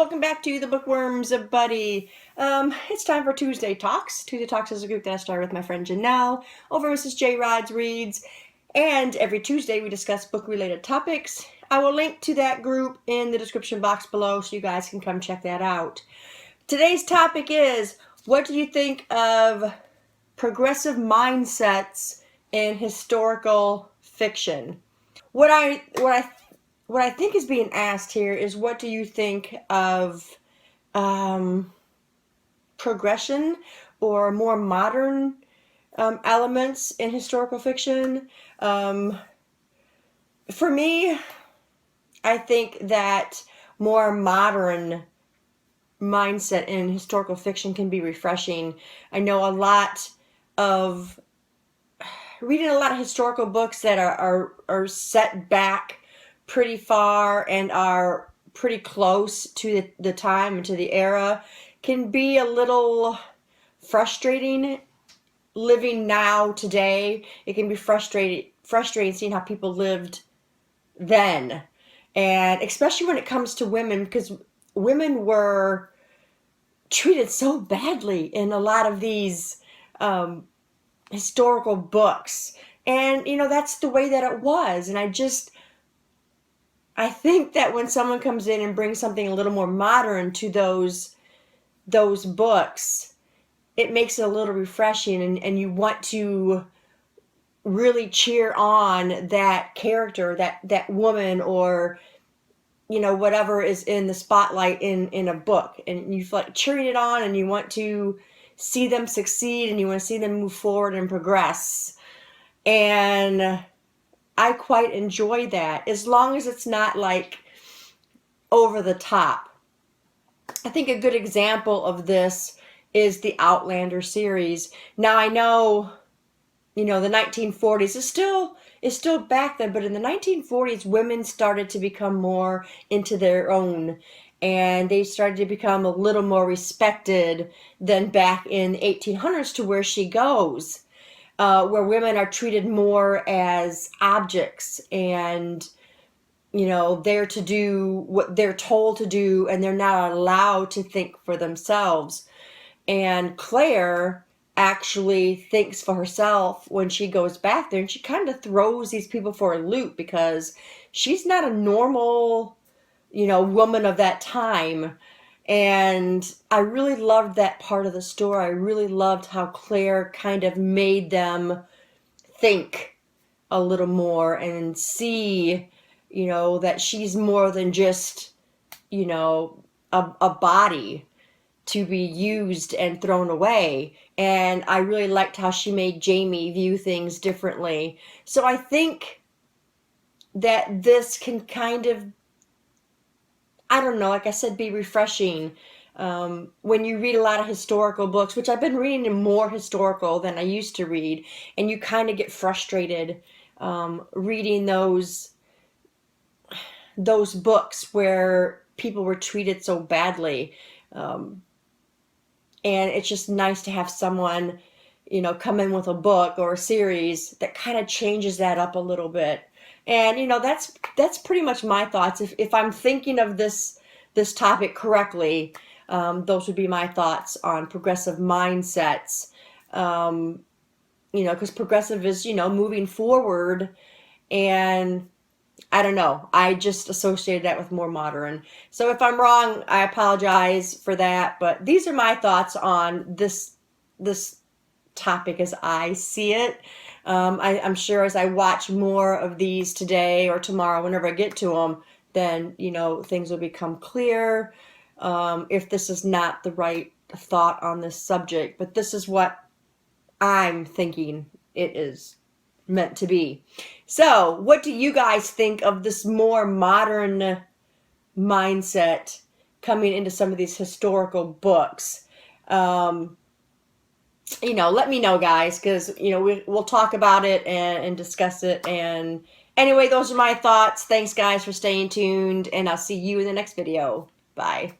welcome back to the Bookworms Buddy. It's time for Tuesday Talks. Tuesday Talks is a group that I started with my friend Janelle over Mrs. J. Rod's Reads, and every Tuesday we discuss book-related topics. I will link to that group in the description box below so you guys can come check that out. Today's topic is, what do you think of progressive mindsets in historical fiction? What I think is being asked here is, what do you think of progression or more modern elements in historical fiction? For me, I think that more modern mindset in historical fiction can be refreshing. I know reading a lot of historical books that are set back pretty far and are pretty close to the time and to the era can be a little frustrating. Living now today, it can be frustrating seeing how people lived then, and especially when it comes to women, because women were treated so badly in a lot of these historical books, and that's the way that it was. And I think that when someone comes in and brings something a little more modern to those books, it makes it a little refreshing, and you want to really cheer on that character, that woman, or whatever is in the spotlight in a book, and you feel like cheering it on, and you want to see them succeed, and you want to see them move forward and progress. And I quite enjoy that, as long as it's not like over the top. I think a good example of this is the Outlander series. Now I know, the 1940s is still back then, but in the 1940s, women started to become more into their own, and they started to become a little more respected than back in the 1800s, to where she goes. Where women are treated more as objects, and they're to do what they're told to do, and they're not allowed to think for themselves. And Claire actually thinks for herself when she goes back there, and she kind of throws these people for a loop, because she's not a normal woman of that time. And I really loved that part of the story. I really loved how Claire kind of made them think a little more and see, that she's more than just, a body to be used and thrown away. And I really liked how she made Jamie view things differently. So I think that this can kind of, I don't know, like I said, be refreshing when you read a lot of historical books, which I've been reading more historical than I used to read, and you kind of get frustrated reading those books where people were treated so badly. And it's just nice to have someone, come in with a book or a series that kind of changes that up a little bit. And that's pretty much my thoughts. If I'm thinking of this topic correctly, those would be my thoughts on progressive mindsets. Because progressive is moving forward, and I don't know, I just associated that with more modern. So if I'm wrong, I apologize for that. But these are my thoughts on this topic as I see it. I'm sure as I watch more of these today or tomorrow, whenever I get to them, then, things will become clear if this is not the right thought on this subject. But this is what I'm thinking it is meant to be. So what do you guys think of this more modern mindset coming into some of these historical books? Let me know, guys, because we'll talk about it and discuss it. And anyway, those are my thoughts. Thanks, guys, for staying tuned, and I'll see you in the next video. Bye.